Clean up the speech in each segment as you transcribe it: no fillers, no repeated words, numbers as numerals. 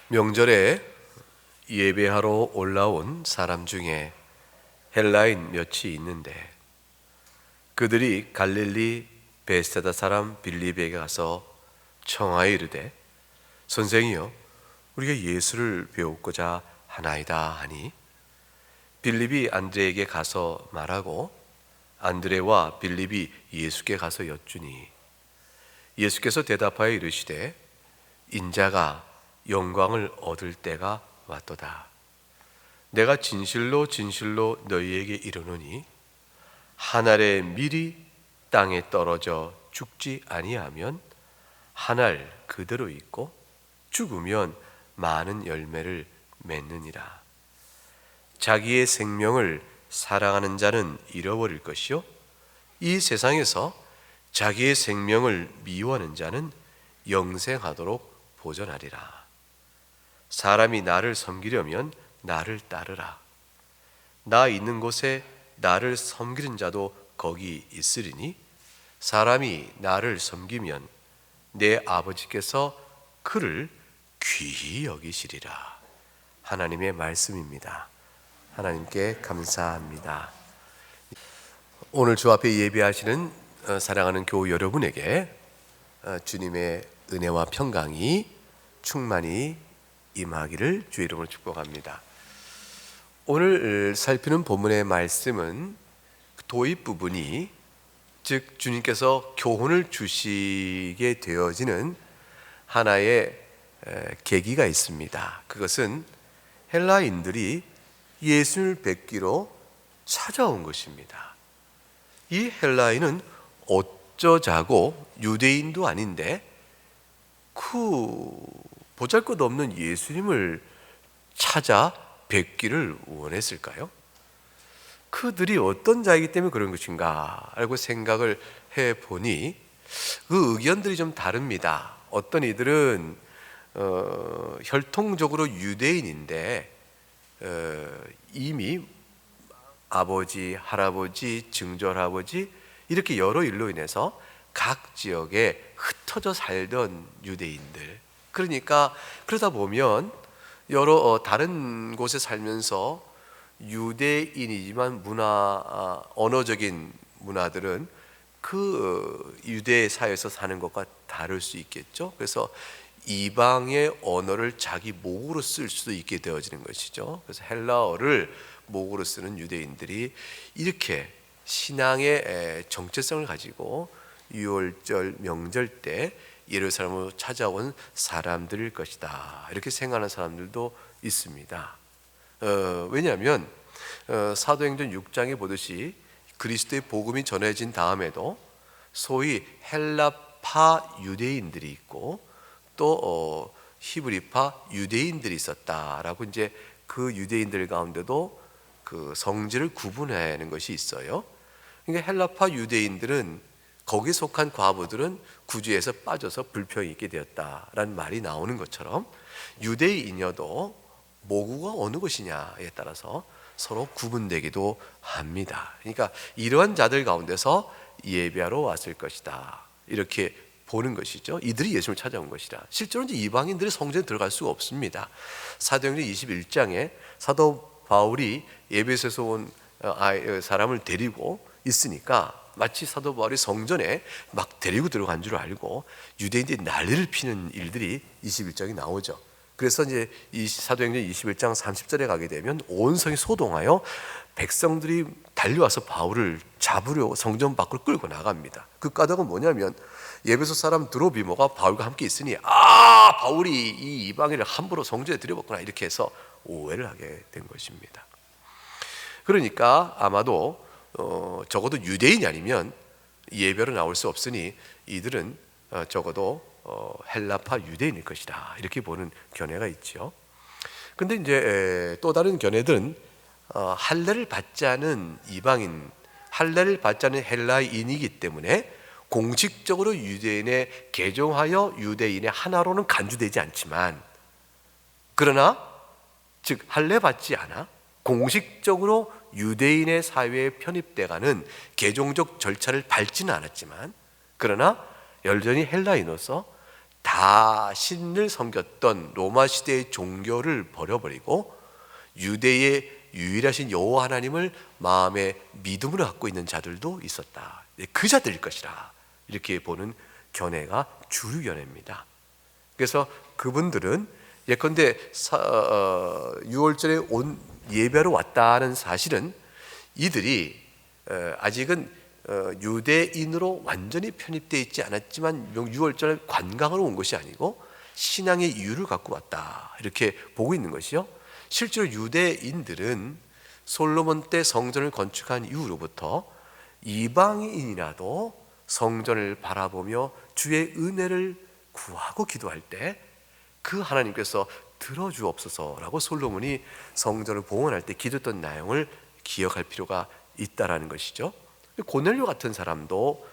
명절에 예배하러 올라온 사람 중에 헬라인 몇이 있는데 그들이 갈릴리 베세다 사람 빌립에게 가서 청하여 이르되 선생이여 우리가 예수를 배우고자 하나이다 하니 빌립이 안드레에게 가서 말하고 안드레와 빌립이 예수께 가서 여쭈니 예수께서 대답하여 이르시되 인자가 영광을 얻을 때가 왔도다. 내가 진실로 진실로 너희에게 이르노니 한 알의 밀이 땅에 떨어져 죽지 아니하면 한 알 그대로 있고 죽으면 많은 열매를 맺느니라. 자기의 생명을 사랑하는 자는 잃어버릴 것이요 이 세상에서 자기의 생명을 미워하는 자는 영생하도록 보존하리라. 사람이 나를 섬기려면 나를 따르라. 나 있는 곳에 나를 섬기는 자도 거기 있으리니 사람이 나를 섬기면 내 아버지께서 그를 귀히 여기시리라. 하나님의 말씀입니다. 하나님께 감사합니다. 오늘 주 앞에 예배하시는 사랑하는 교우 여러분에게 주님의 은혜와 평강이 충만히 임하기를 주의 이름으로 축복합니다. 오늘 살피는 본문의 말씀은 도입 부분이 즉 주님께서 교훈을 주시게 되어지는 하나의 계기가 있습니다. 그것은 헬라인들이 예수를 뵙기로 찾아온 것입니다. 이 헬라인은 어쩌자고 유대인도 아닌데 보잘것없는 예수님을 찾아 뵙기를 원했을까요? 그들이 어떤 자이기 때문에 그런 것인가 라고 생각을 해보니 그 의견들이 좀 다릅니다. 어떤 이들은 혈통적으로 유대인인데 이미 아버지, 할아버지, 증조할아버지 이렇게 여러 일로 인해서 각 지역에 흩어져 살던 유대인들, 그러다 보면 여러 다른 곳에 살면서 유대인이지만 언어적인 문화들은 그 유대 사회에서 사는 것과 다를 수 있겠죠. 그래서 이방의 언어를 자기 모국으로 쓸 수도 있게 되어지는 것이죠. 그래서 헬라어를 모국으로 쓰는 유대인들이 이렇게 신앙의 정체성을 가지고 유월절 명절 때 예루살렘으로 찾아온 사람들일 것이다 이렇게 생각하는 사람들도 있습니다. 왜냐하면 사도행전 6장에 보듯이 그리스도의 복음이 전해진 다음에도 소위 헬라파 유대인들이 있고 또 히브리파 유대인들이 있었다라고 이제 그 유대인들 가운데도 그 성질을 구분하는 것이 있어요. 그러니까 헬라파 유대인들은 거기에 속한 과부들은 구주에서 빠져서 불평이 있게 되었다라는 말이 나오는 것처럼 유대인이어도 모국가 어느 것이냐에 따라서 서로 구분되기도 합니다. 그러니까 이러한 자들 가운데서 예배하러 왔을 것이다 이렇게 보는 것이죠. 이들이 예수를 찾아온 것이라. 실제로 이제 이방인들이 성전에 들어갈 수가 없습니다. 사도행전 21장에 사도 바울이 에베소에서 온 사람을 데리고 있으니까 마치 사도 바울이 성전에 막 데리고 들어간 줄 알고 유대인들이 난리를 피는 일들이 21장에 나오죠. 그래서 이제 이 사도행전 21장 30절에 가게 되면 온 성이 소동하여 백성들이 달려와서 바울을 잡으려 성전 밖으로 끌고 나갑니다. 그 까닭은 뭐냐면 에베소 사람 드로비모가 바울과 함께 있으니 바울이 이 이방인을 함부로 성전에 들여봤구나 이렇게 해서 오해를 하게 된 것입니다. 그러니까 아마도 적어도 유대인이 아니면 예배로 나올 수 없으니 이들은 적어도 헬라파 유대인일 것이다 이렇게 보는 견해가 있죠. 근데 이제 또 다른 견해들은 할례를 받지 않은 이방인, 할례를 받지 않은 헬라인이기 때문에 공식적으로 유대인에 개종하여 유대인의 하나로는 간주되지 않지만 그러나 즉 할례 받지 않아 공식적으로 유대인의 사회에 편입돼가는 개종적 절차를 밟지는 않았지만 그러나 여전히 헬라인으로서 다 신을 섬겼던 로마 시대의 종교를 버려버리고 유대의 유일하신 여호와 하나님을 마음에 믿음으로 갖고 있는 자들도 있었다. 그 자들일 것이라 이렇게 보는 견해가 주류 견해입니다. 그래서 그분들은 예컨대 6월절에 온 예배하러 왔다는 사실은 이들이 아직은 유대인으로 완전히 편입되어 있지 않았지만 6월절 관광으로 온 것이 아니고 신앙의 이유를 갖고 왔다 이렇게 보고 있는 것이요. 실제로 유대인들은 솔로몬 때 성전을 건축한 이후로부터 이방인이라도 성전을 바라보며 주의 은혜를 구하고 기도할 때 그 하나님께서 들어주옵소서라고 솔로몬이 성전을 봉헌할 때 기도했던 내용을 기억할 필요가 있다라는 것이죠. 고넬료 같은 사람도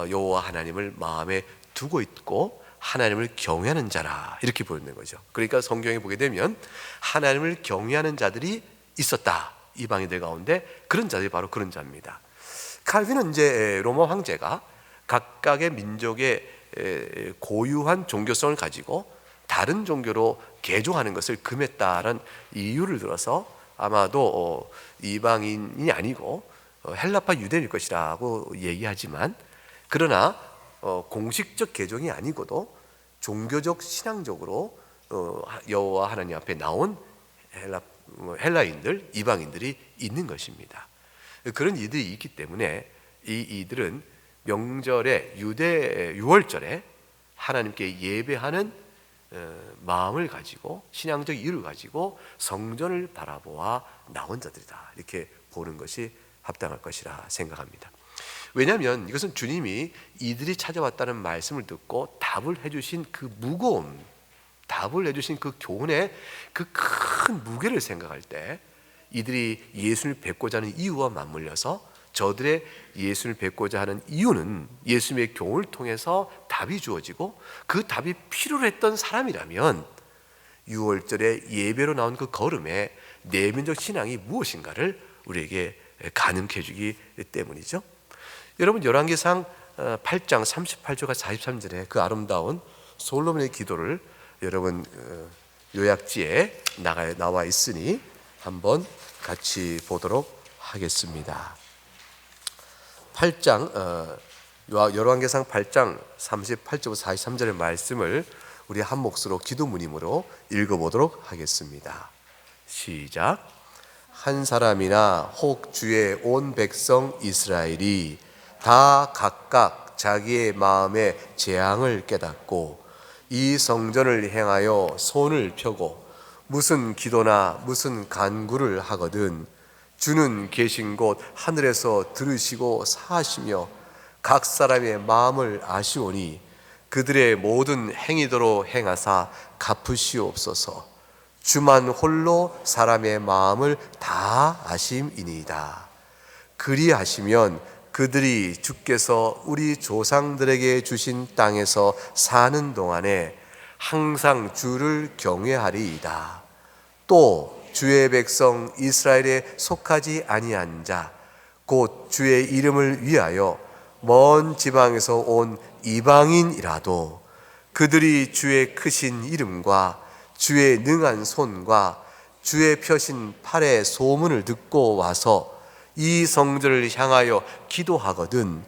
여호와 하나님을 마음에 두고 있고 하나님을 경외하는 자라 이렇게 보이는 거죠. 그러니까 성경에 보게 되면 하나님을 경외하는 자들이 있었다. 이방인들 가운데 그런 자들이 바로 그런 자입니다. 칼빈은 이제 로마 황제가 각각의 민족의 고유한 종교성을 가지고 다른 종교로 개종하는 것을 금했다는 이유를 들어서 아마도 이방인이 아니고 헬라파 유대인일 것이라고 얘기하지만, 그러나 공식적 개종이 아니고도 종교적 신앙적으로 여호와 하나님 앞에 나온 헬라인들, 이방인들이 있는 것입니다. 그런 이들이 있기 때문에 이들은 명절에 유대 유월절에 하나님께 예배하는 마음을 가지고 신앙적 이유를 가지고 성전을 바라보아 나온 자들이다 이렇게 보는 것이 합당할 것이라 생각합니다. 왜냐하면 이것은 주님이 이들이 찾아왔다는 말씀을 듣고 답을 해주신 그 무거움, 답을 해주신 그 교훈의 그 큰 무게를 생각할 때 이들이 예수를 뵙고자 하는 이유와 맞물려서 저들의 예수를 뵙고자 하는 이유는 예수님의 교훈을 통해서 답이 주어지고 그 답이 필요로 했던 사람이라면 6월절에 예배로 나온 그 걸음에 내면적 신앙이 무엇인가를 우리에게 가늠해 주기 때문이죠. 여러분 열왕기상 8장 38절과 43절에 그 아름다운 솔로몬의 기도를 여러분 요약지에 나와 있으니 한번 같이 보도록 하겠습니다. 8장 열왕기상 8장 38절부터 43절의 말씀을 우리 한 몫으로 기도문임으로 읽어보도록 하겠습니다. 시작. 한 사람이나 혹 주의 온 백성 이스라엘이 다 각각 자기의 마음의 재앙을 깨닫고 이 성전을 행하여 손을 펴고 무슨 기도나 무슨 간구를 하거든 주는 계신 곳 하늘에서 들으시고 사하시며 각 사람의 마음을 아시오니 그들의 모든 행위대로 행하사 갚으시옵소서. 주만 홀로 사람의 마음을 다 아심이니이다. 그리하시면 그들이 주께서 우리 조상들에게 주신 땅에서 사는 동안에 항상 주를 경외하리이다. 또 주의 백성 이스라엘에 속하지 아니한 자 곧 주의 이름을 위하여 먼 지방에서 온 이방인이라도 그들이 주의 크신 이름과 주의 능한 손과 주의 펴신 팔의 소문을 듣고 와서 이 성전을 향하여 기도하거든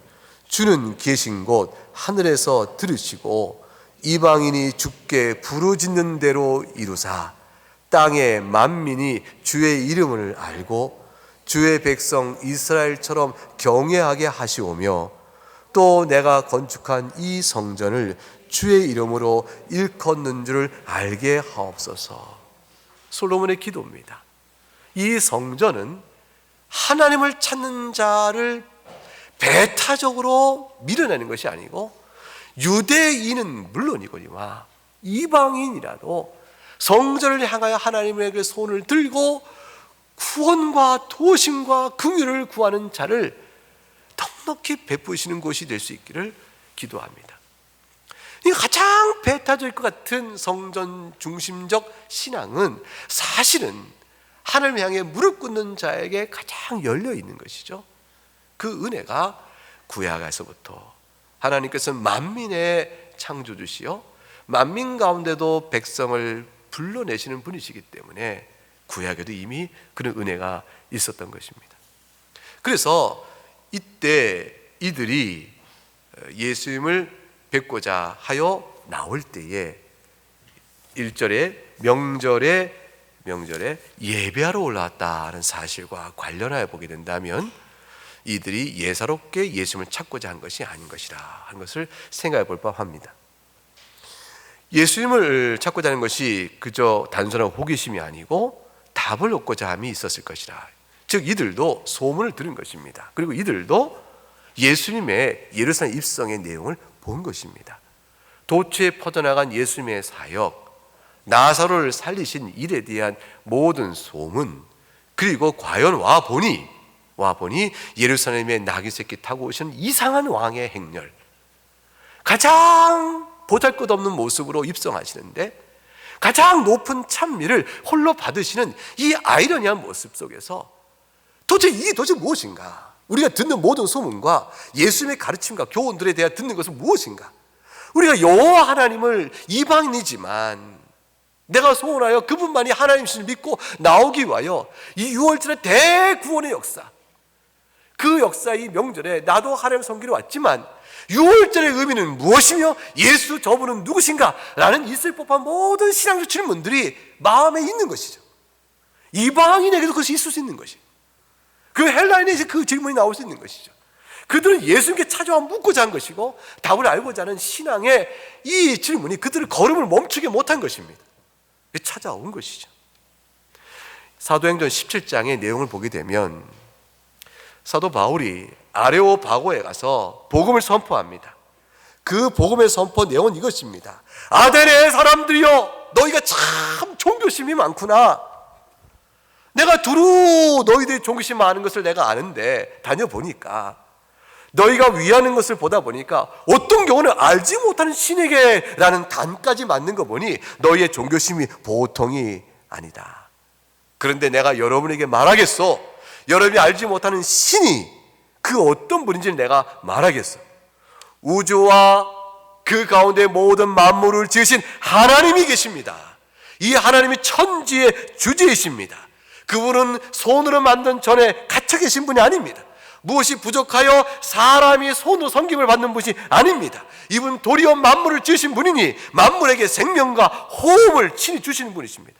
주는 계신 곳 하늘에서 들으시고 이방인이 주께 부르짖는 대로 이루사 땅의 만민이 주의 이름을 알고 주의 백성 이스라엘처럼 경외하게 하시오며 또 내가 건축한 이 성전을 주의 이름으로 일컫는 줄을 알게 하옵소서. 솔로몬의 기도입니다. 이 성전은 하나님을 찾는 자를 배타적으로 밀어내는 것이 아니고 유대인은 물론이거니와 이방인이라도 성전을 향하여 하나님에게 손을 들고 구원과 도심과 긍휼을 구하는 자를 넉넉히 베푸시는 곳이 될 수 있기를 기도합니다. 이 가장 배타적일 것 같은 성전 중심적 신앙은 사실은 하나님 향해 무릎 꿇는 자에게 가장 열려 있는 것이죠. 그 은혜가 구약에서부터 하나님께서는 만민의 창조주시요 만민 가운데도 백성을 불러내시는 분이시기 때문에 구약에도 이미 그런 은혜가 있었던 것입니다. 그래서 이때 이들이 예수님을 뵙고자 하여 나올 때에 1절에 명절에 예배하러 올라왔다는 사실과 관련하여 보게 된다면 이들이 예사롭게 예수님을 찾고자 한 것이 아닌 것이라 하는 것을 생각해 볼 법합니다. 예수님을 찾고자 하는 것이 그저 단순한 호기심이 아니고 답을 얻고자 함이 있었을 것이라. 즉 이들도 소문을 들은 것입니다. 그리고 이들도 예수님의 예루살렘 입성의 내용을 본 것입니다. 도처에 퍼져나간 예수님의 사역, 나사로를 살리신 일에 대한 모든 소문, 그리고 과연 와보니 예루살렘에 나귀 새끼 타고 오신 이상한 왕의 행렬, 가장 보잘것없는 모습으로 입성하시는데 가장 높은 찬미를 홀로 받으시는 이 아이러니한 모습 속에서 이게 도대체 무엇인가? 우리가 듣는 모든 소문과 예수님의 가르침과 교훈들에 대해 듣는 것은 무엇인가? 우리가 여호와 하나님을 이방인이지만 내가 소원하여 그분만이 하나님이심을 믿고 나오기 위하여 이 6월절의 대구원의 역사, 그 역사 이 명절에 나도 하나님 섬기러 왔지만 6월절의 의미는 무엇이며 예수 저분은 누구신가? 라는 있을 법한 모든 신앙적 질문들이 마음에 있는 것이죠. 이방인에게도 그것이 있을 수 있는 것이죠. 그 헬라인에게 그 질문이 나올 수 있는 것이죠. 그들은 예수님께 찾아와 묻고자 한 것이고 답을 알고자 하는 신앙의 이 질문이 그들의 걸음을 멈추게 못한 것입니다. 찾아온 것이죠. 사도행전 17장의 내용을 보게 되면 사도 바울이 아레오바고에 가서 복음을 선포합니다. 그 복음의 선포 내용은 이것입니다. 아데네 사람들이여, 너희가 참 종교심이 많구나. 내가 두루 너희들이 종교심 많은 것을 내가 아는데 다녀보니까 너희가 위하는 것을 보다 보니까 어떤 경우는 알지 못하는 신에게라는 단까지 맞는 거 보니 너희의 종교심이 보통이 아니다. 그런데 내가 여러분에게 말하겠소. 여러분이 알지 못하는 신이 그 어떤 분인지를 내가 말하겠소. 우주와 그 가운데 모든 만물을 지으신 하나님이 계십니다. 이 하나님이 천지의 주제이십니다. 그분은 손으로 만든 전에 갇혀 계신 분이 아닙니다. 무엇이 부족하여 사람이 손으로 섬김을 받는 분이 아닙니다. 이분 도리어 만물을 지으신 분이니 만물에게 생명과 호흡을 친히 주시는 분이십니다.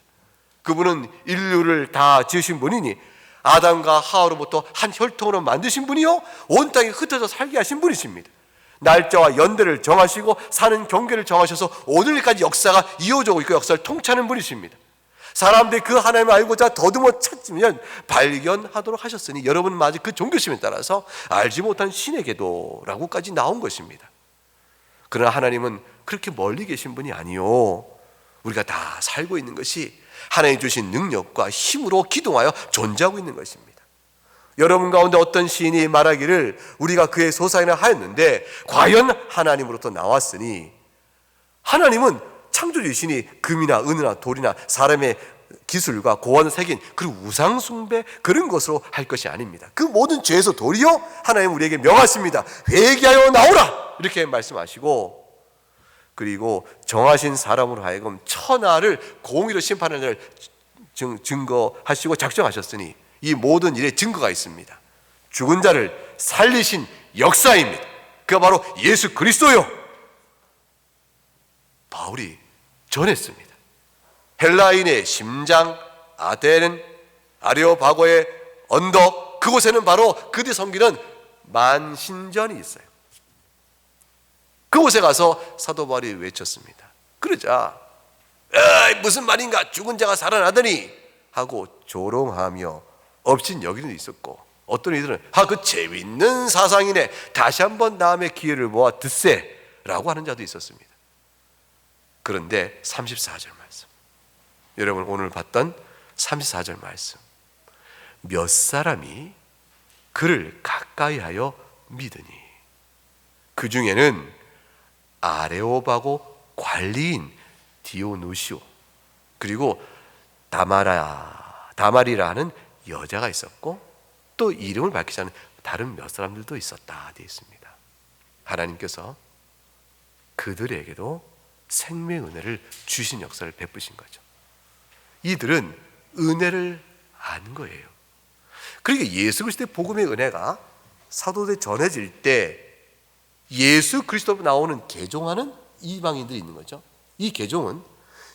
그분은 인류를 다 지으신 분이니 아담과 하와로부터 한 혈통으로 만드신 분이요 온 땅에 흩어져 살게 하신 분이십니다. 날짜와 연대를 정하시고 사는 경계를 정하셔서 오늘까지 역사가 이어져 오고 있고 역사를 통치하는 분이십니다. 사람들이 그 하나님을 알고자 더듬어 찾으면 발견하도록 하셨으니 여러분은 마치 그 종교심에 따라서 알지 못한 신에게도 라고까지 나온 것입니다. 그러나 하나님은 그렇게 멀리 계신 분이 아니요, 우리가 다 살고 있는 것이 하나님 주신 능력과 힘으로 기동하여 존재하고 있는 것입니다. 여러분 가운데 어떤 시인이 말하기를 우리가 그의 소사이나 하였는데 과연 하나님으로부터 나왔으니, 하나님은 창조주이시니 금이나 은이나 돌이나 사람의 기술과 고안을 새긴 그리고 우상 숭배 그런 것으로 할 것이 아닙니다. 그 모든 죄에서 도리어 하나님 우리에게 명하십니다. 회개하여 나오라 이렇게 말씀하시고, 그리고 정하신 사람으로 하여금 천하를 공의로 심판하는 날 증거하시고 작정하셨으니 이 모든 일에 증거가 있습니다. 죽은 자를 살리신 역사입니다. 그가 바로 예수 그리스도요. 바울이 전했습니다. 헬라인의 심장 아덴 아레오바고의 언덕, 그곳에는 바로 그들이 섬기는 만신전이 있어요. 그곳에 가서 사도 바울이 외쳤습니다. 그러자 무슨 말인가, 죽은 자가 살아나더니 하고 조롱하며 업신 여기는 있었고, 어떤 이들은 그 재밌는 사상이네, 다시 한번 다음에 기회를 모아 듣세 라고 하는 자도 있었습니다. 그런데 34절 말씀, 여러분 오늘 봤던 34절 말씀, 몇 사람이 그를 가까이 하여 믿으니 그 중에는 아레오바고 관리인 디오누시오 그리고 다마리라는 여자가 있었고 또 이름을 밝히지 않은 다른 몇 사람들도 있었다 되어 있습니다. 하나님께서 그들에게도 생명의 은혜를 주신 역사를 베푸신 거죠. 이들은 은혜를 안 거예요. 그러니까 예수 그리스도의 복음의 은혜가 사도들에 전해질 때 예수 그리스도로 나오는 개종하는 이방인들이 있는 거죠. 이 개종은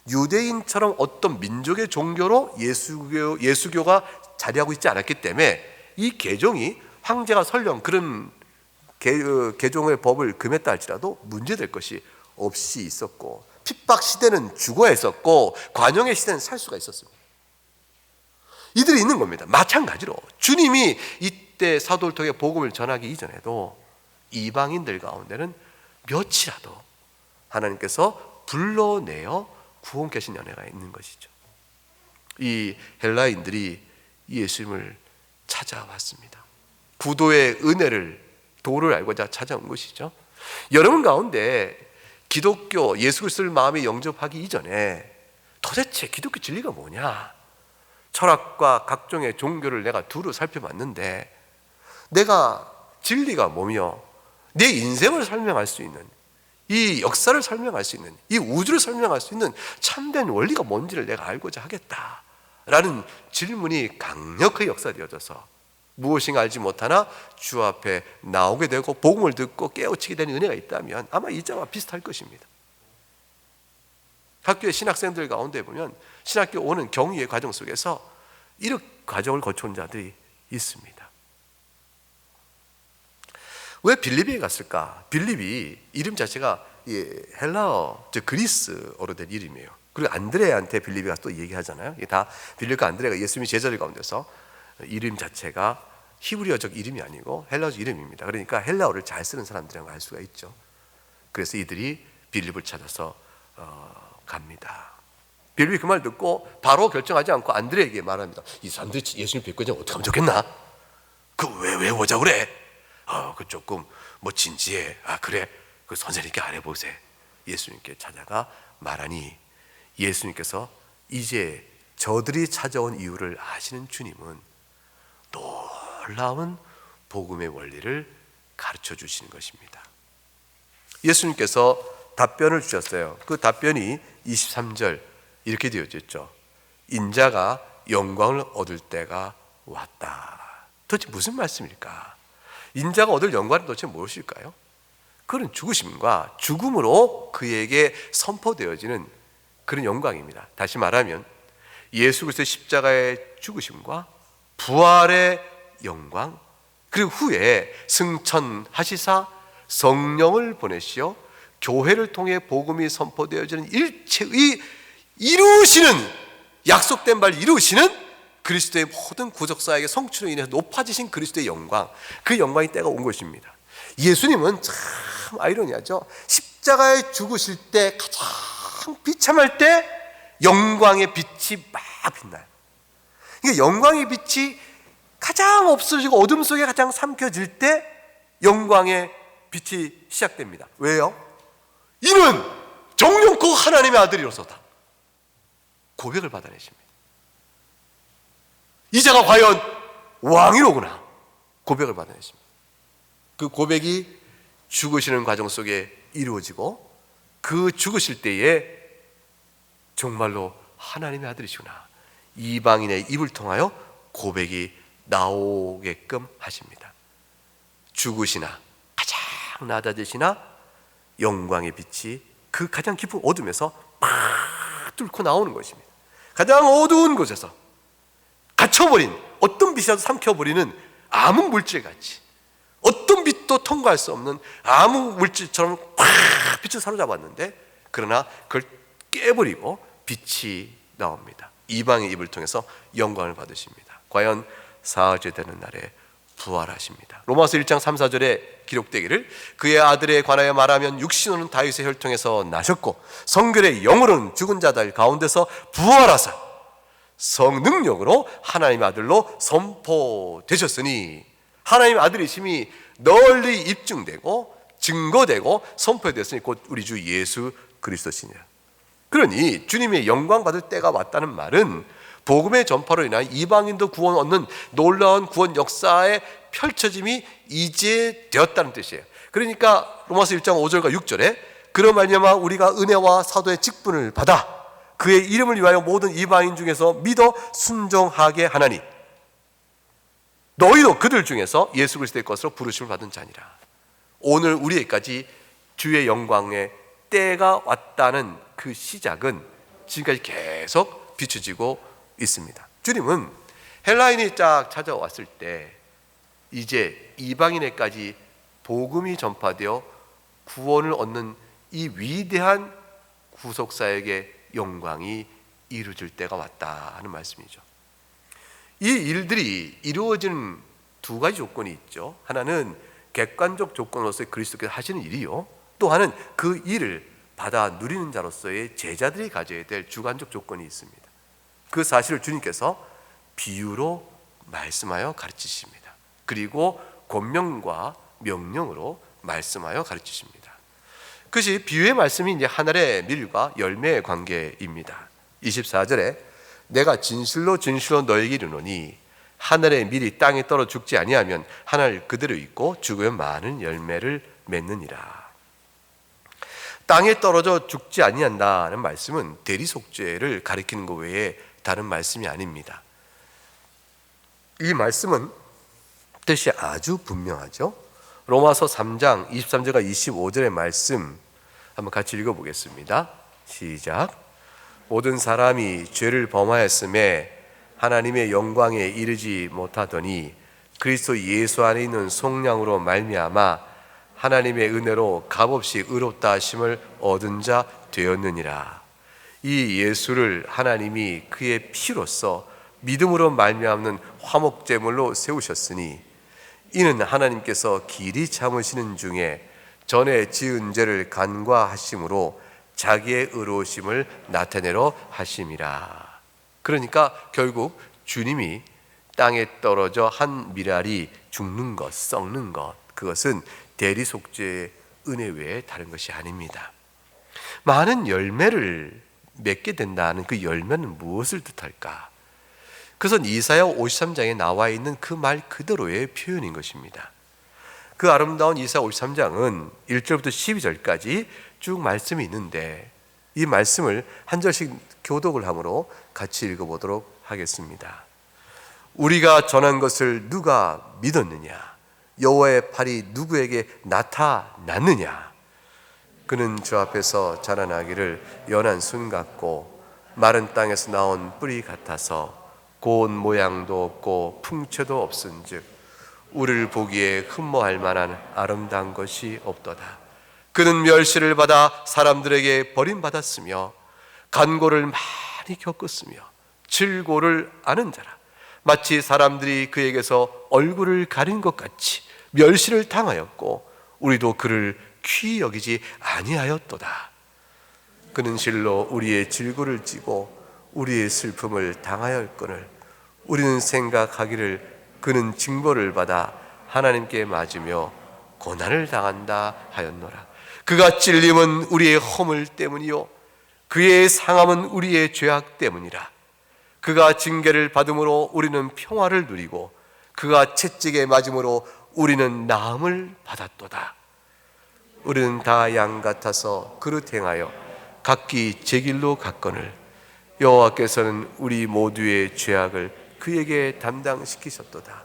유대인처럼 어떤 민족의 종교로 예수교가 자리하고 있지 않았기 때문에 이 개종이 황제가 설령 그런 개종의 법을 금했다 할지라도 문제될 것이 없이 있었고, 핍박 시대는 죽어야 했었고, 관용의 시대는 살 수가 있었습니다. 이들이 있는 겁니다. 마찬가지로 주님이 이때 사도를 통해 복음을 전하기 이전에도 이방인들 가운데는 몇이라도 하나님께서 불러내어 구원케 하신 연애가 있는 것이죠. 이 헬라인들이 예수님을 찾아왔습니다. 구도의 은혜를, 도를 알고자 찾아온 것이죠. 여러분 가운데 기독교 예수 그리스도를 마음에 영접하기 이전에 도대체 기독교 진리가 뭐냐, 철학과 각종의 종교를 내가 두루 살펴봤는데 내가 진리가 뭐며 내 인생을 설명할 수 있는, 이 역사를 설명할 수 있는, 이 우주를 설명할 수 있는 참된 원리가 뭔지를 내가 알고자 하겠다라는 질문이 강력하게 역사되어져서 무엇인가 알지 못하나 주 앞에 나오게 되고 복음을 듣고 깨우치게 되는 은혜가 있다면 아마 이자와 비슷할 것입니다. 학교의 신학생들 가운데 보면 신학교 오는 경위의 과정 속에서 이런 과정을 거쳐온 자들이 있습니다. 왜 빌립비에 갔을까? 빌립이 이름 자체가 헬라어, 즉 그리스어로 된 이름이에요. 그리고 안드레한테 빌립이가 또 얘기하잖아요. 이게 다 빌립과 안드레가 예수님의 제자들 가운데서 이름 자체가 히브리어적 이름이 아니고 헬라어적 이름입니다. 그러니까 헬라어를 잘 쓰는 사람들이라는 걸 알 수가 있죠. 그래서 이들이 빌립을 찾아서 갑니다. 빌립이 그 말 듣고 바로 결정하지 않고 안드레에게 말합니다. 이 사람들이 예수님 뵙고 어떻게 하면 좋겠나? 왜 오자 그래? 그 조금 진지해. 그래. 그 선생님께 알아보세요. 예수님께 찾아가 말하니 예수님께서 이제 저들이 찾아온 이유를 아시는 주님은 놀라운 복음의 원리를 가르쳐 주시는 것입니다. 예수님께서 답변을 주셨어요. 그 답변이 23절 이렇게 되어져 있죠. 인자가 영광을 얻을 때가 왔다. 도대체 무슨 말씀일까? 인자가 얻을 영광은 도대체 무엇일까요? 그런 죽으심과 죽음으로 그에게 선포되어지는 그런 영광입니다. 다시 말하면 예수 그리스도의 십자가의 죽으심과 부활의 영광, 그리고 후에 승천하시사 성령을 보내시어 교회를 통해 복음이 선포되어지는 일체의 이루시는, 약속된 바를 이루시는 그리스도의 모든 구속사역의 성취로 인해서 높아지신 그리스도의 영광, 그 영광의 때가 온 것입니다. 예수님은 참 아이러니하죠. 십자가에 죽으실 때 가장 비참할 때 영광의 빛이 막 빛나요. 그러니까 영광의 빛이 가장 없어지고 어둠 속에 가장 삼켜질 때 영광의 빛이 시작됩니다. 왜요? 이는 정령코 하나님의 아들이로소다. 고백을 받아내십니다. 이제가 과연 왕이로구나. 고백을 받아내십니다. 그 고백이 죽으시는 과정 속에 이루어지고 그 죽으실 때에 정말로 하나님의 아들이시구나, 이방인의 입을 통하여 고백이 나오게끔 하십니다. 죽으시나 가장 낮아지시나 영광의 빛이 그 가장 깊은 어둠에서 막 뚫고 나오는 것입니다. 가장 어두운 곳에서 갇혀버린, 어떤 빛이라도 삼켜버리는 암흑 물질같이, 어떤 빛도 통과할 수 없는 암흑 물질처럼 꽉 빛을 사로잡았는데, 그러나 그걸 깨버리고 빛이 나옵니다. 이방의 입을 통해서 영광을 받으십니다. 과연 사흘째 되는 날에 부활하십니다. 로마서 1장 3, 4절에 기록되기를 그의 아들에 관하여 말하면 육신으로는 다윗의 혈통에서 나셨고 성결의 영으로는 죽은 자들 가운데서 부활하사 성능력으로 하나님의 아들로 선포되셨으니, 하나님의 아들이심이 널리 입증되고 증거되고 선포되었으니 곧 우리 주 예수 그리스도시니라. 그러니 주님의 영광 받을 때가 왔다는 말은 복음의 전파로 인한 이방인도 구원 얻는 놀라운 구원 역사의 펼쳐짐이 이제 되었다는 뜻이에요. 그러니까 로마서 1장 5절과 6절에 그로 말미암아 우리가 은혜와 사도의 직분을 받아 그의 이름을 위하여 모든 이방인 중에서 믿어 순종하게 하나니 너희도 그들 중에서 예수 그리스도의 것으로 부르심을 받은 자니라. 오늘 우리에게까지 주의 영광의 때가 왔다는 그 시작은 지금까지 계속 비춰지고 있습니다. 주님은 헬라인이 쫙 찾아왔을 때 이제 이방인에까지 복음이 전파되어 구원을 얻는 이 위대한 구속사역의 영광이 이루어질 때가 왔다 하는 말씀이죠. 이 일들이 이루어지는 두 가지 조건이 있죠. 하나는 객관적 조건으로서의 그리스도께서 하시는 일이요, 또 하나는 그 일을 받아 누리는 자로서의 제자들이 가져야 될 주관적 조건이 있습니다. 그 사실을 주님께서 비유로 말씀하여 가르치십니다. 그리고 권명과 명령으로 말씀하여 가르치십니다. 그것이 비유의 말씀이 이제 하늘의 밀과 열매의 관계입니다. 24절에 내가 진실로 진실로 너에게 이르노니 하늘의 밀이 땅에 떨어 죽지 아니하면 하늘 그대로 있고 죽으면 많은 열매를 맺느니라. 땅에 떨어져 죽지 아니한다는 말씀은 대리속죄를 가리키는 것 외에 다른 말씀이 아닙니다. 이 말씀은 뜻이 아주 분명하죠. 로마서 3장 23절과 25절의 말씀 한번 같이 읽어보겠습니다. 시작. 모든 사람이 죄를 범하였음에 하나님의 영광에 이르지 못하더니 그리스도 예수 안에 있는 속량으로 말미암아 하나님의 은혜로 값없이 의롭다 하심을 얻은 자 되었느니라. 이 예수를 하나님이 그의 피로써 믿음으로 말미암는 화목제물로 세우셨으니 이는 하나님께서 길이 참으시는 중에 전에 지은 죄를 간과하심으로 자기의 의로우심을 나타내려 하심이라. 그러니까 결국 주님이 땅에 떨어져 한 밀알이 죽는 것, 썩는 것, 그것은 대리속죄의 은혜 외에 다른 것이 아닙니다. 많은 열매를 맺게 된다는 그 열매는 무엇을 뜻할까? 그것은 이사야 53장에 나와 있는 그 말 그대로의 표현인 것입니다. 그 아름다운 이사야 53장은 1절부터 12절까지 쭉 말씀이 있는데 이 말씀을 한 절씩 교독을 함으로 같이 읽어보도록 하겠습니다. 우리가 전한 것을 누가 믿었느냐? 여호와의 팔이 누구에게 나타났느냐? 그는 주 앞에서 자라나기를 연한 순 같고 마른 땅에서 나온 뿌리 같아서 고운 모양도 없고 풍채도 없은즉 우리를 보기에 흠모할 만한 아름다운 것이 없도다. 그는 멸시를 받아 사람들에게 버림받았으며 간고를 많이 겪었으며 질고를 아는 자라. 마치 사람들이 그에게서 얼굴을 가린 것 같이 멸시를 당하였고 우리도 그를 귀히 여기지 아니하였도다. 그는 실로 우리의 질고를 지고 우리의 슬픔을 당하였거늘 우리는 생각하기를 그는 징벌을 받아 하나님께 맞으며 고난을 당한다 하였노라. 그가 찔림은 우리의 허물 때문이요 그의 상함은 우리의 죄악 때문이라. 그가 징계를 받음으로 우리는 평화를 누리고 그가 채찍에 맞음으로 우리는 나음을 받았도다. 우리는 다 양 같아서 그릇 행하여 각기 제 길로 갔거늘 여호와께서는 우리 모두의 죄악을 그에게 담당시키셨도다.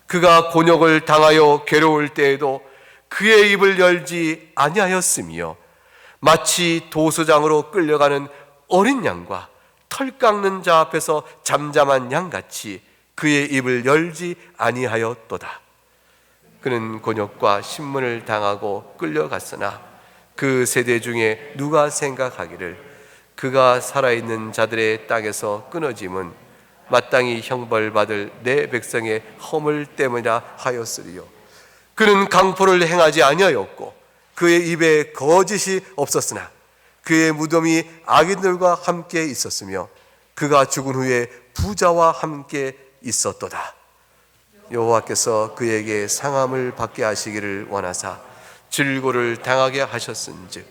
그가 곤욕을 당하여 괴로울 때에도 그의 입을 열지 아니하였으며 마치 도수장으로 끌려가는 어린 양과 털 깎는 자 앞에서 잠잠한 양같이 그의 입을 열지 아니하였도다. 그는 곤욕과 신문을 당하고 끌려갔으나 그 세대 중에 누가 생각하기를 그가 살아있는 자들의 땅에서 끊어짐은 마땅히 형벌받을 내 백성의 허물 때문이라 하였으리요. 그는 강포를 행하지 아니하였고 그의 입에 거짓이 없었으나 그의 무덤이 악인들과 함께 있었으며 그가 죽은 후에 부자와 함께 있었도다. 여호와께서 그에게 상함을 받게 하시기를 원하사 질고를 당하게 하셨은즉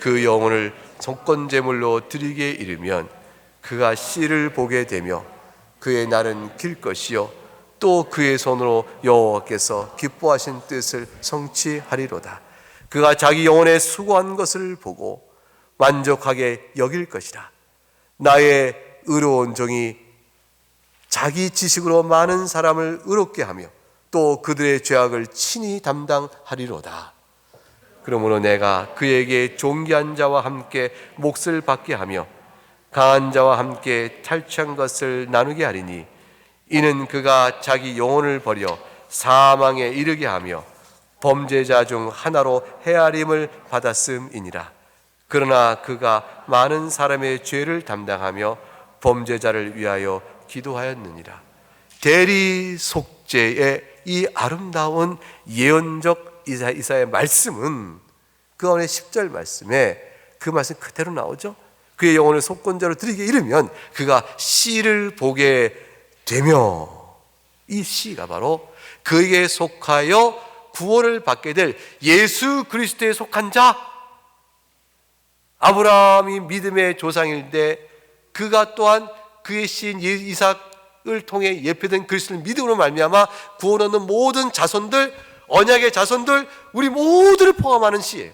그 영혼을 속건제물로 드리게 이르면 그가 씨를 보게 되며 그의 날은 길 것이요 또 그의 손으로 여호와께서 기뻐하신 뜻을 성취하리로다. 그가 자기 영혼에 수고한 것을 보고 만족하게 여길 것이라. 나의 의로운 종이 자기 지식으로 많은 사람을 의롭게 하며 또 그들의 죄악을 친히 담당하리로다. 그러므로 내가 그에게 존귀한 자와 함께 몫을 받게 하며 강한 자와 함께 탈취한 것을 나누게 하리니 이는 그가 자기 영혼을 버려 사망에 이르게 하며 범죄자 중 하나로 헤아림을 받았음이니라. 그러나 그가 많은 사람의 죄를 담당하며 범죄자를 위하여 기도하였느니라. 대리 속죄의 이 아름다운 예언적 이사야의 말씀은 그 안에 10절 말씀에 그 말씀 그대로 나오죠. 그의 영혼을 속건자로 드리게 이르면 그가 씨를 보게 되며, 이 씨가 바로 그에게 속하여 구원을 받게 될 예수 그리스도에 속한 자. 아브라함이 믿음의 조상인데 그가 또한 그의 씨인 이삭을 통해 예표된 그리스도를 믿음으로 말미암아 구원 얻는 모든 자손들, 언약의 자손들, 우리 모두를 포함하는 씨예요.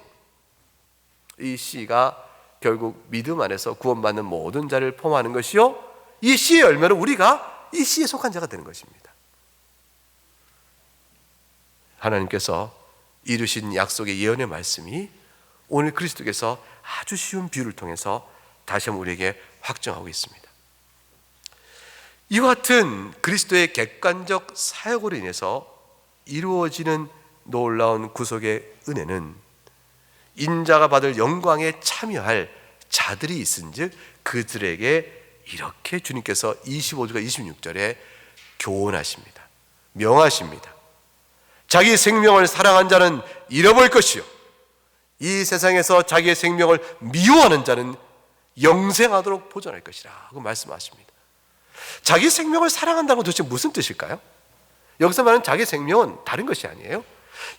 이 씨가 결국 믿음 안에서 구원받는 모든 자를 포함하는 것이요, 이 씨의 열매로 우리가 이 씨에 속한 자가 되는 것입니다. 하나님께서 이루신 약속의 예언의 말씀이 오늘 그리스도께서 아주 쉬운 비유를 통해서 다시 한번 우리에게 확정하고 있습니다. 이와 같은 그리스도의 객관적 사역으로 인해서 이루어지는 놀라운 구속의 은혜는 인자가 받을 영광에 참여할 자들이 있은즉 그들에게 이렇게 주님께서 25절과 26절에 교훈하십니다. 명하십니다. 자기 생명을 사랑한 자는 잃어버릴 것이요, 이 세상에서 자기의 생명을 미워하는 자는 영생하도록 보존할 것이라 하고 말씀하십니다. 자기 생명을 사랑한다는 건 도대체 무슨 뜻일까요? 여기서 말하는 자기 생명은 다른 것이 아니에요.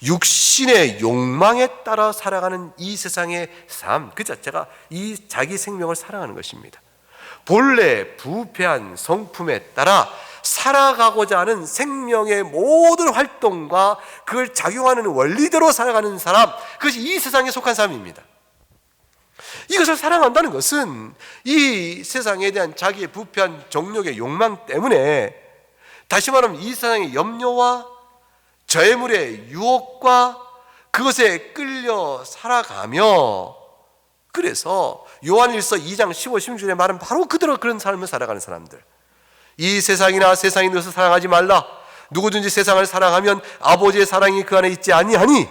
육신의 욕망에 따라 살아가는 이 세상의 삶 그 자체가 이 자기 생명을 사랑하는 것입니다. 본래 부패한 성품에 따라 살아가고자 하는 생명의 모든 활동과 그걸 작용하는 원리대로 살아가는 사람, 그것이 이 세상에 속한 사람입니다. 이것을 사랑한다는 것은 이 세상에 대한 자기의 부패한 정욕의 욕망 때문에, 다시 말하면 이 세상의 염려와 저해물의 유혹과 그것에 끌려 살아가며, 그래서 요한일서 2장 15, 16절에 말은 바로 그대로 그런 삶을 살아가는 사람들. 이 세상이나 세상인 것을 사랑하지 말라. 누구든지 세상을 사랑하면 아버지의 사랑이 그 안에 있지 아니하니,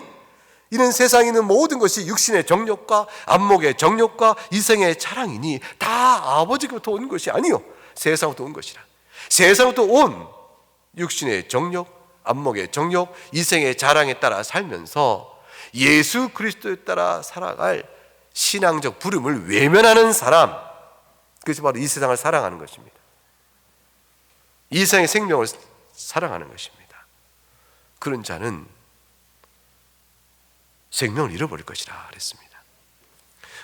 이는 세상에 있는 모든 것이 육신의 정욕과 안목의 정욕과 이생의 자랑이니 다 아버지로부터 온 것이 아니요 세상부터 온 것이라. 세상부터 온 육신의 정욕, 안목의 정욕, 이생의 자랑에 따라 살면서 예수 그리스도에 따라 살아갈 신앙적 부름을 외면하는 사람, 그것이 바로 이 세상을 사랑하는 것입니다. 이 세상의 생명을 사랑하는 것입니다. 그런 자는 생명을 잃어버릴 것이라 그랬습니다.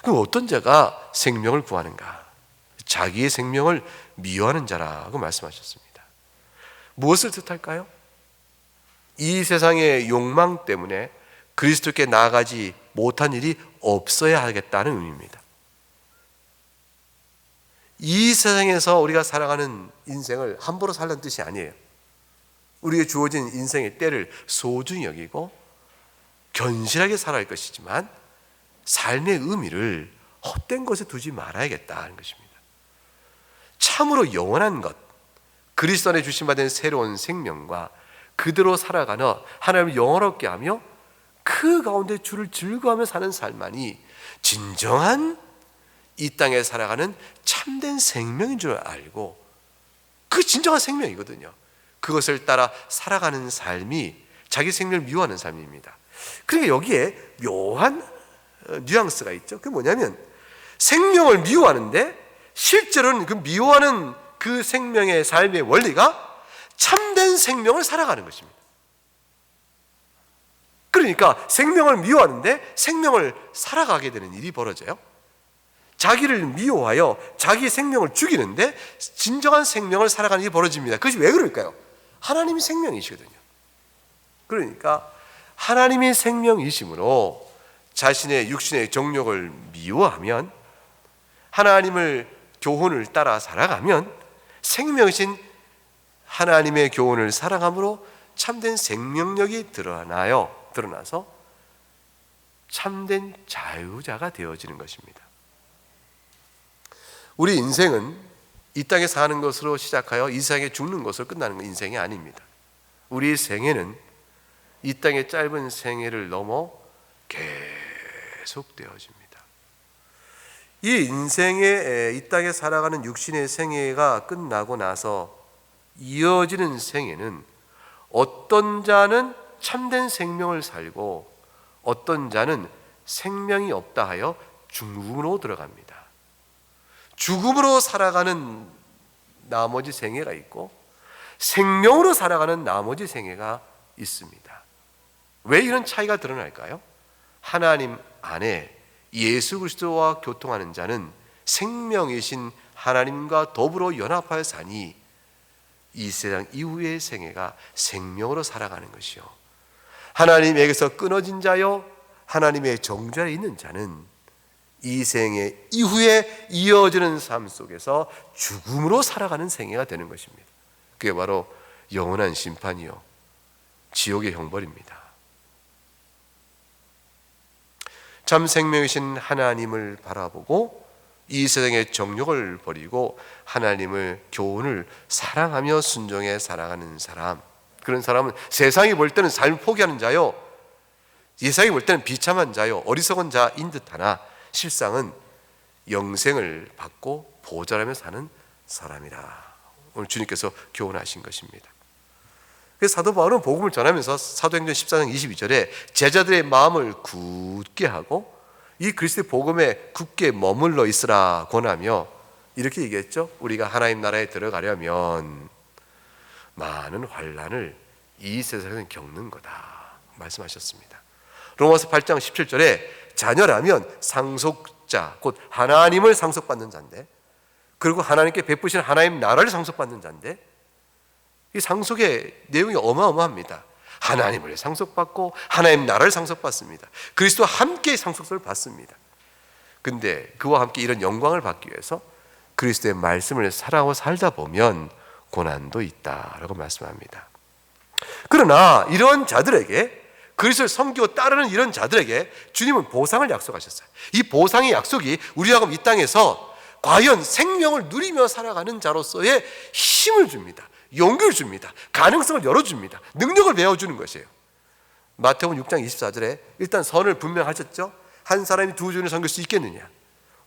그럼 어떤 자가 생명을 구하는가? 자기의 생명을 미워하는 자라고 말씀하셨습니다. 무엇을 뜻할까요? 이 세상의 욕망 때문에 그리스도께 나아가지 못한 일이 없어야 하겠다는 의미입니다. 이 세상에서 우리가 살아가는 인생을 함부로 살라는 뜻이 아니에요. 우리에게 주어진 인생의 때를 소중히 여기고 견실하게 살아갈 것이지만 삶의 의미를 헛된 것에 두지 말아야겠다는 것입니다. 참으로 영원한 것, 그리스도 안에 주심받은 새로운 생명과 그대로 살아가는 하나님을 영원롭게 하며 그 가운데 주를 즐거워하며 사는 삶만이 진정한 이 땅에 살아가는 참된 생명인 줄 알고, 그 진정한 생명이거든요. 그것을 따라 살아가는 삶이 자기 생명을 미워하는 삶입니다. 그러니까 여기에 묘한 뉘앙스가 있죠. 그게 뭐냐면 생명을 미워하는데 실제로는 그 미워하는 그 생명의 삶의 원리가 참된 생명을 살아가는 것입니다. 그러니까 생명을 미워하는데 생명을 살아가게 되는 일이 벌어져요. 자기를 미워하여 자기 생명을 죽이는데 진정한 생명을 살아가는 일이 벌어집니다. 그것이 왜 그럴까요? 하나님이 생명이시거든요. 그러니까 하나님이 생명이시므로 자신의 육신의 정욕을 미워하면, 하나님을 교훈을 따라 살아가면 생명이신 하나님의 교훈을 사랑함으로 참된 생명력이 드러나서 참된 자유자가 되어지는 것입니다. 우리 인생은 이 땅에 사는 것으로 시작하여 이 세상에 죽는 것으로 끝나는 인생이 아닙니다. 우리 생애는 이 땅의 짧은 생애를 넘어 계속 되어집니다. 이 인생의 이 땅에 살아가는 육신의 생애가 끝나고 나서 이어지는 생애는 어떤 자는 참된 생명을 살고 어떤 자는 생명이 없다 하여 죽음으로 들어갑니다. 죽음으로 살아가는 나머지 생애가 있고 생명으로 살아가는 나머지 생애가 있습니다. 왜 이런 차이가 드러날까요? 하나님 안에 예수 그리스도와 교통하는 자는 생명이신 하나님과 더불어 연합하여 사니 이 세상 이후의 생애가 생명으로 살아가는 것이요, 하나님에게서 끊어진 자요 하나님의 정죄에 있는 자는 이 생애 이후에 이어지는 삶 속에서 죽음으로 살아가는 생애가 되는 것입니다. 그게 바로 영원한 심판이요 지옥의 형벌입니다. 참 생명이신 하나님을 바라보고 이 세상의 정욕을 버리고 하나님을 교훈을 사랑하며 순종해 살아가는 사람, 그런 사람은 세상이 볼 때는 삶을 포기하는 자요, 세상이 볼 때는 비참한 자요, 어리석은 자인 듯하나 실상은 영생을 받고 보좌라며 사는 사람이라 오늘 주님께서 교훈하신 것입니다. 그래서 사도 바울은 복음을 전하면서 사도행전 14장 22절에 제자들의 마음을 굳게 하고 이 그리스도의 복음에 굳게 머물러 있으라 권하며 이렇게 얘기했죠. 우리가 하나님 나라에 들어가려면 많은 환난을 이 세상에서 겪는 거다 말씀하셨습니다. 로마서 8장 17절에 자녀라면 상속자 곧 하나님을 상속받는 자인데, 그리고 하나님께 베푸신 하나님 나라를 상속받는 자인데, 이 상속의 내용이 어마어마합니다. 하나님을 상속받고 하나님 나라를 상속받습니다. 그리스도와 함께 상속을 받습니다. 근데 그와 함께 이런 영광을 받기 위해서 그리스도의 말씀을 살아고 살다 보면 고난도 있다라고 말씀합니다. 그러나 이런 자들에게, 그리스도를 섬기고 따르는 이런 자들에게 주님은 보상을 약속하셨어요. 이 보상의 약속이 우리하고 이 땅에서 과연 생명을 누리며 살아가는 자로서의 힘을 줍니다. 용기를 줍니다. 가능성을 열어줍니다. 능력을 배워주는 것이에요. 마태복음 6장 24절에 일단 선을 분명하셨죠. 한 사람이 두 주인을 섬길 수 있겠느냐,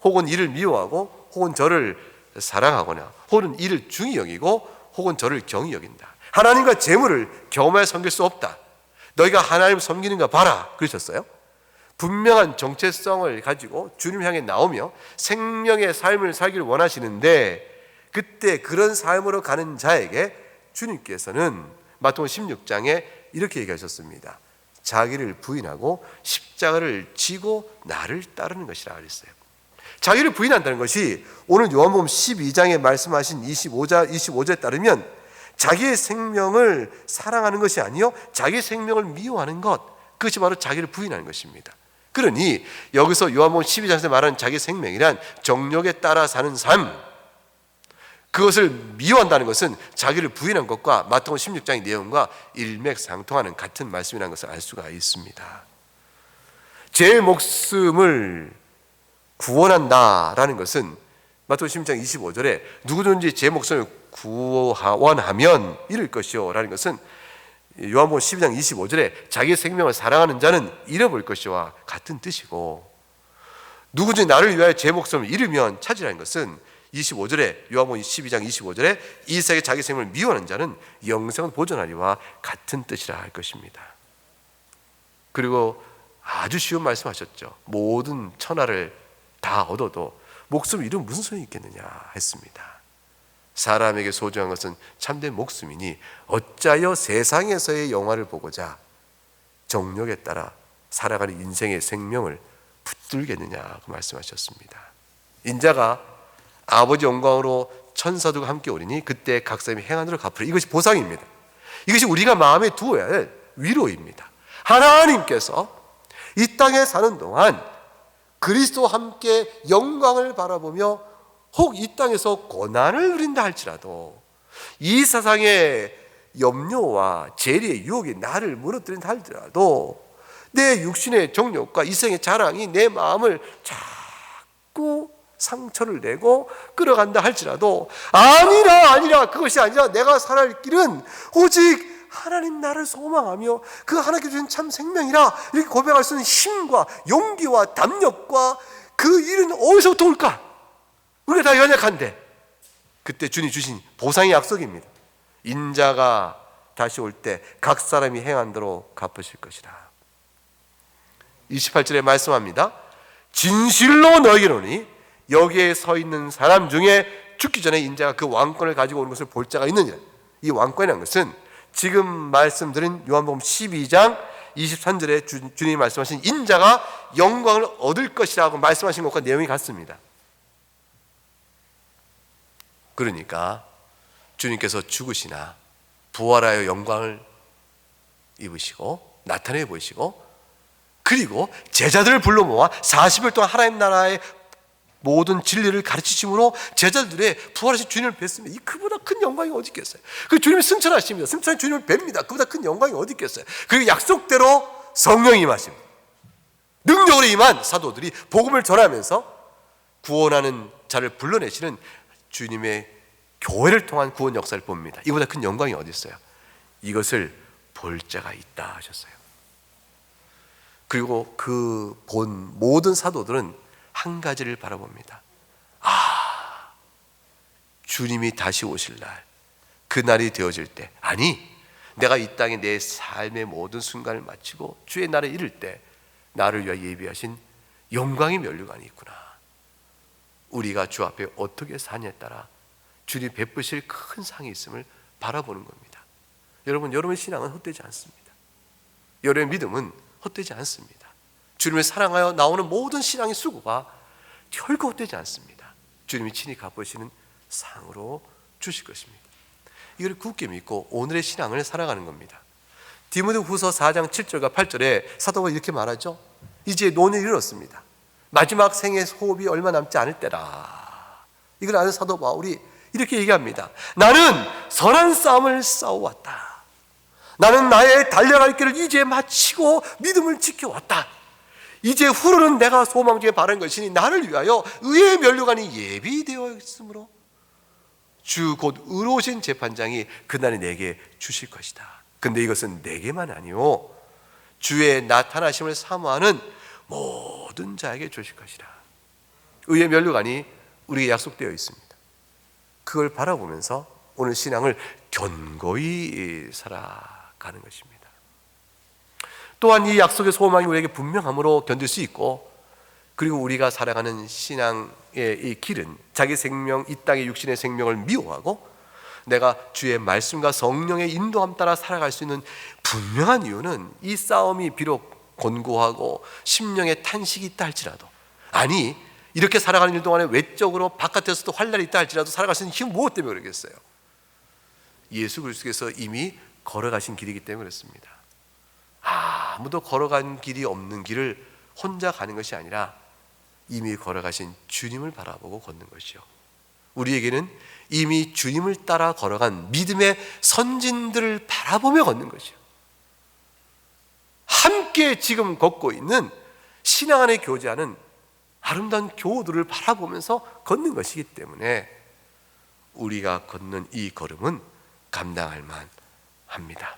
혹은 이를 미워하고 혹은 저를 사랑하거나 혹은 이를 중히 여기고 혹은 저를 경히 여긴다. 하나님과 재물을 겸하여 섬길 수 없다. 너희가 하나님을 섬기는가 봐라 그러셨어요. 분명한 정체성을 가지고 주님 향해 나오며 생명의 삶을 살기를 원하시는데, 그때 그런 삶으로 가는 자에게 주님께서는 마태복음 16장에 이렇게 얘기하셨습니다. 자기를 부인하고 십자가를 지고 나를 따르는 것이라 그랬어요. 자기를 부인한다는 것이 오늘 요한복음 12장에 말씀하신 25절에 따르면 자기의 생명을 사랑하는 것이 아니요 자기의 생명을 미워하는 것, 그것이 바로 자기를 부인하는 것입니다. 그러니 여기서 요한복음 12장에서 말하는 자기의 생명이란 정욕에 따라 사는 삶, 그것을 미워한다는 것은 자기를 부인한 것과 마태복음 16장의 내용과 일맥상통하는 같은 말씀이라는 것을 알 수가 있습니다. 제 목숨을 구원한다라는 것은 마태복음 16장 25절에 누구든지 제 목숨을 구원하면 잃을 것이요 라는 것은 요한복음 12장 25절에 자기의 생명을 사랑하는 자는 잃어버릴 것이와 같은 뜻이고, 누구든지 나를 위하여 제 목숨을 잃으면 찾으라는 것은 25절에 요한복음 12장 25절에 이 세상에 자기 생명을 미워하는 자는 영생을 보존하리와 같은 뜻이라 할 것입니다. 그리고 아주 쉬운 말씀하셨죠. 모든 천하를 다 얻어도 목숨을 잃으면 무슨 소용이 있겠느냐 했습니다. 사람에게 소중한 것은 참된 목숨이니 어찌하여 세상에서의 영화를 보고자 정욕에 따라 살아가는 인생의 생명을 붙들겠느냐고 말씀하셨습니다. 인자가 아버지 영광으로 천사들과 함께 오리니 그때 각 사람이 행한 대로 갚으리. 이것이 보상입니다. 이것이 우리가 마음에 두어야 할 위로입니다. 하나님께서 이 땅에 사는 동안 그리스도와 함께 영광을 바라보며 혹 이 땅에서 고난을 누린다 할지라도 이 세상의 염려와 재리의 유혹이 나를 무너뜨린다 할지라도 내 육신의 정욕과 이생의 자랑이 내 마음을 자꾸 상처를 내고 끌어간다 할지라도 아니라 그것이 아니라 내가 살아갈 길은 오직 하나님 나를 소망하며 그 하나님께 주신 참 생명이라 이렇게 고백할 수 있는 힘과 용기와 담력과 그 일은 어디서부터 올까? 우리가 다 연약한데 그때 주님 주신 보상의 약속입니다. 인자가 다시 올 때 각 사람이 행한 대로 갚으실 것이라. 28절에 말씀합니다. 진실로 너희에게 이르노니 여기에 서 있는 사람 중에 죽기 전에 인자가 그 왕권을 가지고 오는 것을 볼 자가 있느냐. 이 왕권이라는 것은 지금 말씀드린 요한복음 12장 23절에 주님이 말씀하신 인자가 영광을 얻을 것이라고 말씀하신 것과 내용이 같습니다. 그러니까 주님께서 죽으시나 부활하여 영광을 입으시고 나타내 보이시고 그리고 제자들을 불러 모아 40일 동안 하나님 나라의 모든 진리를 가르치심으로 제자들의 부활하신 주님을 뵀습니다. 이 그보다 큰 영광이 어디 있겠어요? 그 주님이 승천하십니다. 승천한 주님을 뵙니다. 그보다 큰 영광이 어디 있겠어요? 그리고 약속대로 성령이 임하십니다. 능력으로 임한 사도들이 복음을 전하면서 구원하는 자를 불러내시는 주님의 교회를 통한 구원 역사를 봅니다. 이보다 큰 영광이 어디 있어요? 이것을 볼 자가 있다 하셨어요. 그리고 그 본 모든 사도들은 한 가지를 바라봅니다. 주님이 다시 오실 날, 그날이 되어질 때, 아니 내가 이 땅에 내 삶의 모든 순간을 마치고 주의 날에 이를 때 나를 위하여 예비하신 영광의 면류관이 있구나. 우리가 주 앞에 어떻게 사냐에 따라 주님 베푸실 큰 상이 있음을 바라보는 겁니다. 여러분의 신앙은 헛되지 않습니다. 여러분의 믿음은 헛되지 않습니다. 주님을 사랑하여 나오는 모든 신앙의 수고가 결코 헛되지 않습니다. 주님이 친히 갚으시는 상으로 주실 것입니다. 이걸 굳게 믿고 오늘의 신앙을 살아가는 겁니다. 디모데후서 4장 7절과 8절에 사도가 이렇게 말하죠. 이제 논을 이뤘습니다. 마지막 생의 호흡이 얼마 남지 않을 때라. 이걸 아는 사도 바울이 이렇게 얘기합니다. 나는 선한 싸움을 싸워왔다. 나는 나의 달려갈 길을 이제 마치고 믿음을 지켜왔다. 이제 후로는 내가 소망 중에 바른 것이니 나를 위하여 의의 면류관이 예비되어 있으므로 주 곧 의로우신 재판장이 그날에 내게 주실 것이다. 근데 이것은 내게만 아니요 주의 나타나심을 사모하는 모든 자에게 주실 것이라. 의의 면류관이 우리에게 약속되어 있습니다. 그걸 바라보면서 오늘 신앙을 견고히 살아가는 것입니다. 또한 이 약속의 소망이 우리에게 분명함으로 견딜 수 있고, 그리고 우리가 살아가는 신앙의 이 길은 자기 생명, 이 땅의 육신의 생명을 미워하고 내가 주의 말씀과 성령의 인도함 따라 살아갈 수 있는 분명한 이유는 이 싸움이 비록 곤고하고 심령의 탄식이 있다 할지라도, 아니 이렇게 살아가는 일 동안에 외적으로 바깥에서도 환란이 있다 할지라도 살아갈 수 있는 힘은 무엇 때문에 그러겠어요? 예수 그리스도께서 이미 걸어가신 길이기 때문에 그렇습니다. 아무도 걸어간 길이 없는 길을 혼자 가는 것이 아니라 이미 걸어가신 주님을 바라보고 걷는 것이요, 우리에게는 이미 주님을 따라 걸어간 믿음의 선진들을 바라보며 걷는 것이요, 함께 지금 걷고 있는 신앙 안에 교제하는 아름다운 교우들을 바라보면서 걷는 것이기 때문에 우리가 걷는 이 걸음은 감당할 만합니다.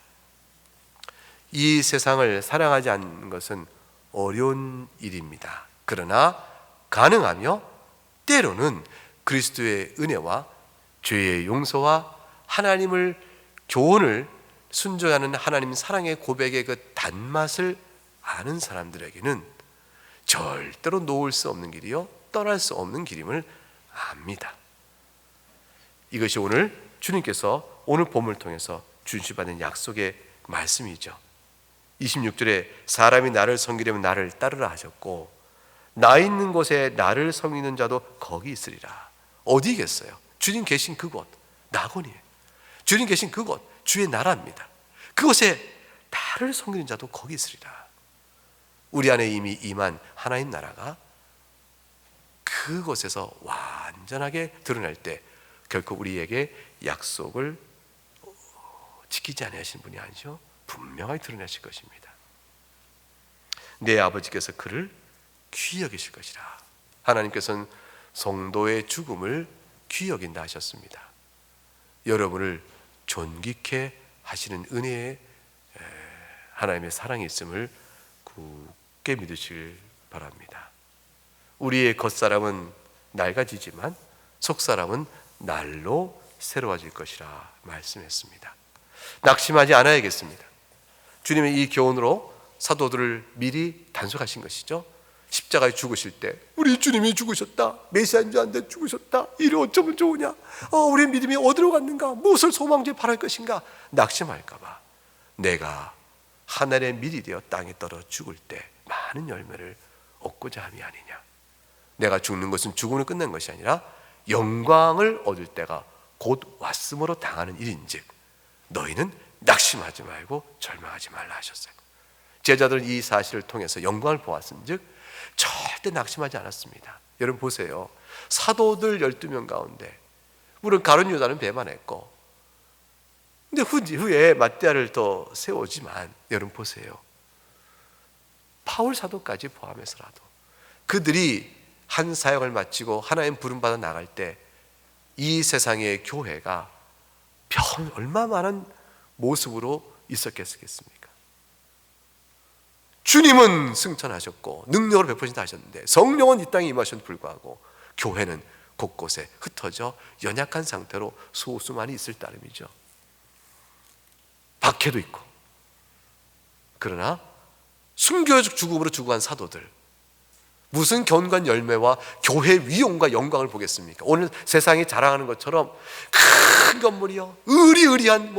이 세상을 사랑하지 않는 것은 어려운 일입니다. 그러나 가능하며 때로는 그리스도의 은혜와 죄의 용서와 하나님을 교훈을 순종하는 하나님 사랑의 고백의 그 단맛을 아는 사람들에게는 절대로 놓을 수 없는 길이요 떠날 수 없는 길임을 압니다. 이것이 오늘 주님께서 오늘 본문을 통해서 준수받은 약속의 말씀이죠. 26절에 사람이 나를 섬기려면 나를 따르라 하셨고 나 있는 곳에 나를 섬기는 자도 거기 있으리라. 어디겠어요? 주님 계신 그곳 낙원이에요. 주님 계신 그곳 주의 나라입니다. 그곳에 나를 섬기는 자도 거기 있으리라. 우리 안에 이미 임한 하나님 나라가 그곳에서 완전하게 드러날 때 결코 우리에게 약속을 지키지 않으신 분이 아니죠. 분명하게 드러내실 것입니다. 내 아버지께서 그를 귀히 여기실 것이라. 하나님께서는 성도의 죽음을 귀히 여긴다 하셨습니다. 여러분을 존귀케 하시는 은혜의 하나님의 사랑이 있음을 굳게 믿으시길 바랍니다. 우리의 겉사람은 낡아지지만 속사람은 날로 새로워질 것이라 말씀했습니다. 낙심하지 않아야겠습니다. 주님의 이 교훈으로 사도들을 미리 단속하신 것이죠. 십자가에 죽으실 때 우리 주님이 죽으셨다, 메시아인 줄 아는데 죽으셨다, 이를 어쩌면 좋으냐, 우리 믿음이 어디로 갔는가, 무엇을 소망주에 바랄 것인가 낙심할까 봐 내가 하늘의 밀이 되어 땅에 떨어 죽을 때 많은 열매를 얻고자 함이 아니냐. 내가 죽는 것은 죽음으로 끝난 것이 아니라 영광을 얻을 때가 곧 왔음으로 당하는 일인즉 너희는 낙심하지 말고 절망하지 말라 하셨어요. 제자들은 이 사실을 통해서 영광을 보았은즉 절대 낙심하지 않았습니다. 여러분 보세요. 사도들 12명 가운데 물론 가룟 유다는 배반했고, 근데 후에 맏대를 더 세우지만 여러분 보세요. 바울 사도까지 포함해서라도 그들이 한 사역을 마치고 하나님 부름받아 나갈 때 이 세상의 교회가 얼마나 많은 모습으로 있었겠습니까? 주님은 승천하셨고 능력으로 베푸신다 하셨는데 성령은 이 땅에 임하셨는데 불구하고 교회는 곳곳에 흩어져 연약한 상태로 소수만이 있을 따름이죠. 박해도 있고. 그러나 순교적 죽음으로 죽어간 사도들, 무슨 견고한 열매와 교회 위용과 영광을 보겠습니까? 오늘 세상이 자랑하는 것처럼 큰 건물이요, 의리의리한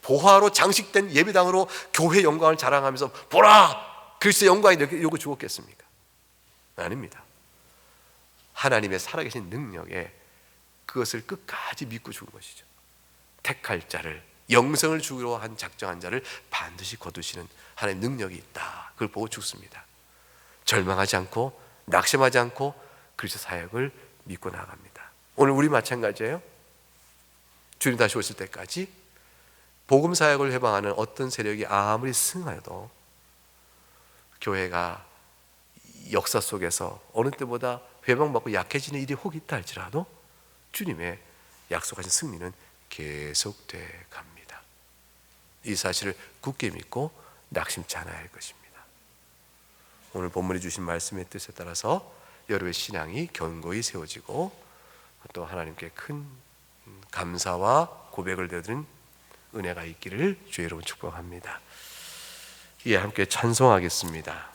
보화로 장식된 예배당으로 교회 영광을 자랑하면서 보라 그리스도의 영광이 이러고 죽었겠습니까? 아닙니다. 하나님의 살아계신 능력에 그것을 끝까지 믿고 죽은 것이죠. 택할 자를, 영생을 주기로 한 작정한 자를 반드시 거두시는 하나님의 능력이 있다. 그걸 보고 죽습니다. 절망하지 않고 낙심하지 않고 그리스도 사역을 믿고 나갑니다. 오늘 우리 마찬가지예요. 주님 다시 오실 때까지 복음 사역을 회방하는 어떤 세력이 아무리 승하여도 교회가 역사 속에서 어느 때보다 회방받고 약해지는 일이 혹 있다 할지라도 주님의 약속하신 승리는 계속돼 갑니다. 이 사실을 굳게 믿고 낙심치 않아야 할 것입니다. 오늘 본문이 주신 말씀의 뜻에 따라서 여러분의 신앙이 견고히 세워지고 또 하나님께 큰 감사와 고백을 드리는 은혜가 있기를 주의 이름으로 축복합니다. 함께 찬송하겠습니다.